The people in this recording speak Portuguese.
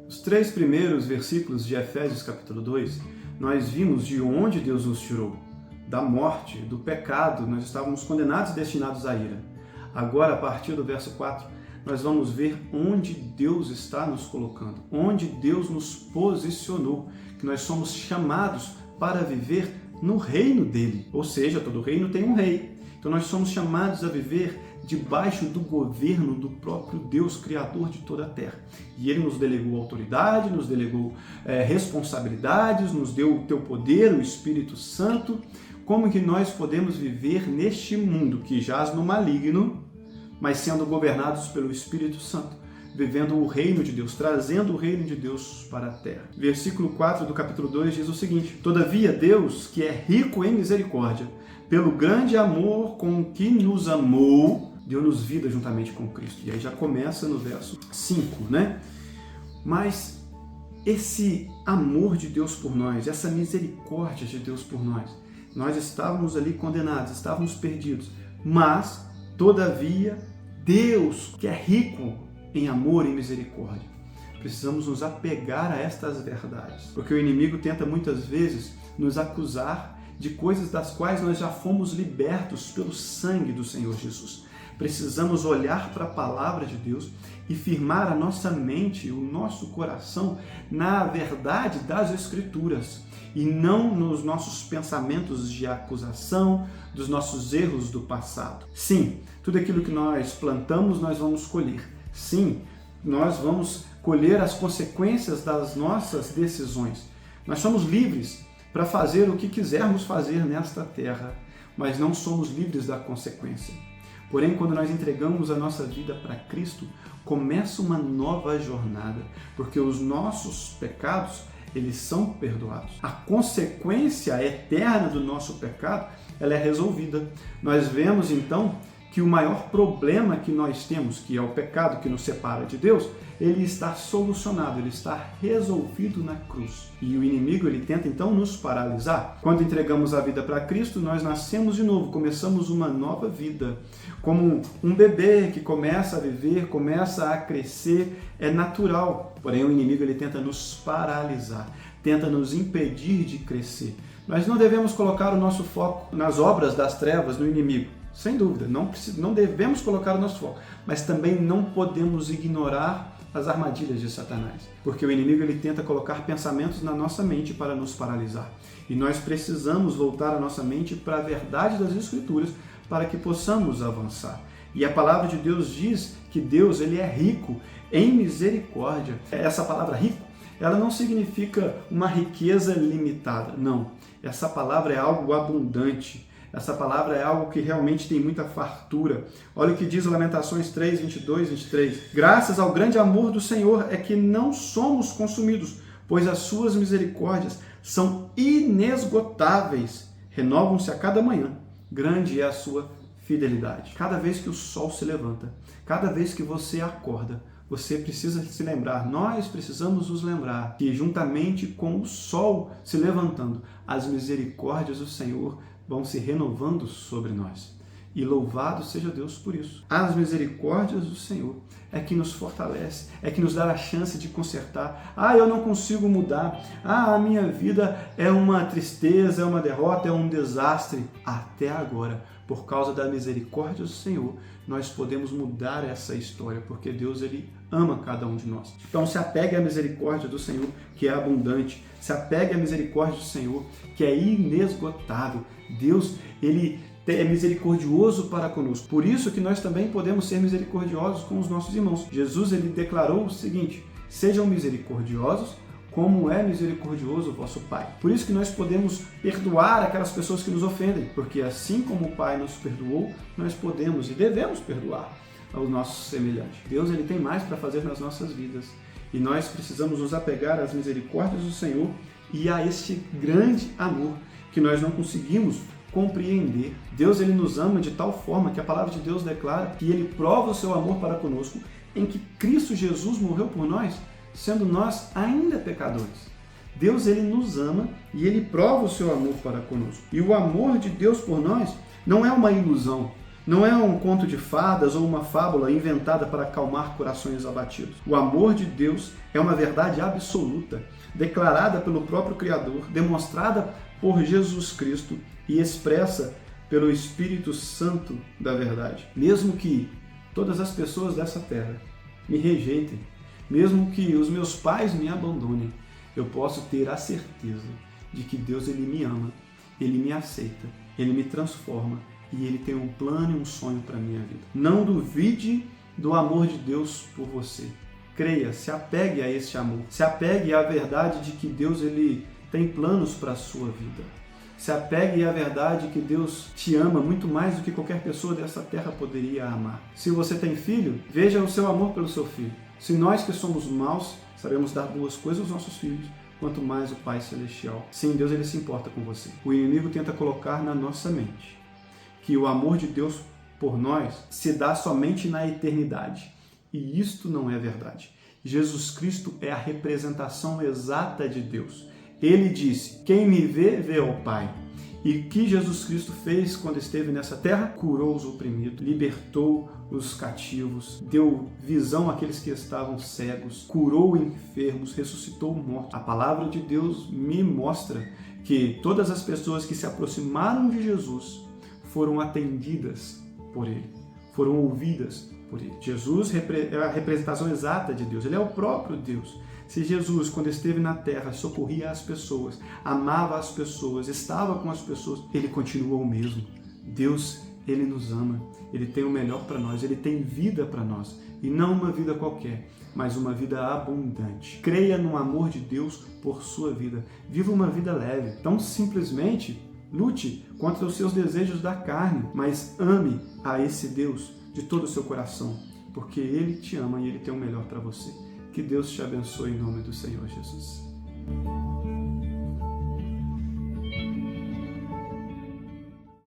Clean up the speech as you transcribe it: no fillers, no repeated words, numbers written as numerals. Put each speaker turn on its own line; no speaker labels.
Os 3 primeiros versículos de Efésios capítulo 2, nós vimos de onde Deus nos tirou. Da morte, do pecado, nós estávamos condenados e destinados à ira. Agora, a partir do verso 4, nós vamos ver onde Deus está nos colocando, onde Deus nos posicionou, que nós somos chamados para viver no reino dele. Ou seja, todo reino tem um rei. Então nós somos chamados a viver debaixo do governo do próprio Deus, Criador de toda a terra. E Ele nos delegou autoridade, nos delegou responsabilidades, nos deu o teu poder, o Espírito Santo. Como que nós podemos viver neste mundo que jaz no maligno, mas sendo governados pelo Espírito Santo, vivendo o reino de Deus, trazendo o reino de Deus para a terra. Versículo 4 do capítulo 2 diz o seguinte: Todavia Deus, que é rico em misericórdia, pelo grande amor com que nos amou, deu-nos vida juntamente com Cristo. E aí já começa no verso 5, né? Mas esse amor de Deus por nós, essa misericórdia de Deus por nós estávamos ali condenados, estávamos perdidos, mas, todavia, Deus, que é rico em amor e misericórdia, precisamos nos apegar a estas verdades, porque o inimigo tenta muitas vezes nos acusar de coisas das quais nós já fomos libertos pelo sangue do Senhor Jesus. Precisamos olhar para a palavra de Deus e firmar a nossa mente, o nosso coração na verdade das Escrituras e não nos nossos pensamentos de acusação, dos nossos erros do passado. Sim, tudo aquilo que nós plantamos, nós vamos colher. Sim, nós vamos colher as consequências das nossas decisões. Nós somos livres para fazer o que quisermos fazer nesta terra, mas não somos livres da consequência. Porém, quando nós entregamos a nossa vida para Cristo, começa uma nova jornada, porque os nossos pecados, eles são perdoados. A consequência eterna do nosso pecado, ela é resolvida. Nós vemos, então, que o maior problema que nós temos, que é o pecado que nos separa de Deus, ele está solucionado, ele está resolvido na cruz. E o inimigo, ele tenta então nos paralisar. Quando entregamos a vida para Cristo, nós nascemos de novo, começamos uma nova vida. Como um bebê que começa a viver, começa a crescer, é natural. Porém, o inimigo, ele tenta nos paralisar, tenta nos impedir de crescer. Nós não devemos colocar o nosso foco nas obras das trevas, no inimigo. Sem dúvida, não devemos colocar o nosso foco, mas também não podemos ignorar as armadilhas de Satanás, porque o inimigo ele tenta colocar pensamentos na nossa mente para nos paralisar. E nós precisamos voltar a nossa mente para a verdade das Escrituras para que possamos avançar. E a palavra de Deus diz que Deus ele é rico em misericórdia. Essa palavra rico, ela não significa uma riqueza limitada, não. Essa palavra é algo abundante. Essa palavra é algo que realmente tem muita fartura. Olha o que diz Lamentações 3, 22, 23. Graças ao grande amor do Senhor é que não somos consumidos, pois as suas misericórdias são inesgotáveis, renovam-se a cada manhã. Grande é a sua fidelidade. Cada vez que o sol se levanta, cada vez que você acorda, você precisa se lembrar, nós precisamos nos lembrar que juntamente com o sol se levantando, as misericórdias do Senhor vão se renovando sobre nós. E louvado seja Deus por isso. As misericórdias do Senhor é que nos fortalece, é que nos dá a chance de consertar. Eu não consigo mudar. A minha vida é uma tristeza, é uma derrota, é um desastre. Até agora, por causa da misericórdia do Senhor, nós podemos mudar essa história, porque Deus ele ama cada um de nós. Então se apegue à misericórdia do Senhor, que é abundante. Se apegue à misericórdia do Senhor, que é inesgotável. Deus, ele é misericordioso para conosco. Por isso que nós também podemos ser misericordiosos com os nossos irmãos. Jesus, ele declarou o seguinte: sejam misericordiosos, como é misericordioso o vosso Pai. Por isso que nós podemos perdoar aquelas pessoas que nos ofendem, porque assim como o Pai nos perdoou, nós podemos e devemos perdoar aos nossos semelhantes. Deus ele tem mais para fazer nas nossas vidas e nós precisamos nos apegar às misericórdias do Senhor e a este grande amor que nós não conseguimos compreender. Deus ele nos ama de tal forma que a palavra de Deus declara que ele prova o seu amor para conosco em que Cristo Jesus morreu por nós, sendo nós ainda pecadores. Deus ele nos ama e ele prova o seu amor para conosco. E o amor de Deus por nós não é uma ilusão, Não é um conto de fadas ou uma fábula inventada para acalmar corações abatidos. O amor de Deus é uma verdade absoluta, declarada pelo próprio Criador, demonstrada por Jesus Cristo e expressa pelo Espírito Santo da verdade. Mesmo que todas as pessoas dessa terra me rejeitem, mesmo que os meus pais me abandonem, eu posso ter a certeza de que Deus ele me ama, ele me aceita, ele me transforma e ele tem um plano e um sonho para a minha vida. Não duvide do amor de Deus por você. Creia, se apegue a esse amor, se apegue à verdade de que Deus ele tem planos para a sua vida. Se apegue à verdade que Deus te ama muito mais do que qualquer pessoa dessa terra poderia amar. Se você tem filho, veja o seu amor pelo seu filho. Se nós que somos maus sabemos dar boas coisas aos nossos filhos, quanto mais o Pai Celestial. Sim, Deus ele se importa com você. O inimigo tenta colocar na nossa mente que o amor de Deus por nós se dá somente na eternidade. E isto não é verdade. Jesus Cristo é a representação exata de Deus. Ele disse, quem me vê, vê ao Pai. E o que Jesus Cristo fez quando esteve nessa terra? Curou os oprimidos, libertou os cativos, deu visão àqueles que estavam cegos, curou enfermos, ressuscitou mortos. A palavra de Deus me mostra que todas as pessoas que se aproximaram de Jesus foram atendidas por Ele, foram ouvidas por Ele. Jesus é a representação exata de Deus, Ele é o próprio Deus. Se Jesus, quando esteve na terra, socorria as pessoas, amava as pessoas, estava com as pessoas, Ele continua o mesmo. Deus, Ele nos ama, Ele tem o melhor para nós, Ele tem vida para nós. E não uma vida qualquer, mas uma vida abundante. Creia no amor de Deus por sua vida. Viva uma vida leve. Então, simplesmente, lute contra os seus desejos da carne, mas ame a esse Deus de todo o seu coração, porque Ele te ama e Ele tem o melhor para você. Que Deus te abençoe em nome do Senhor Jesus.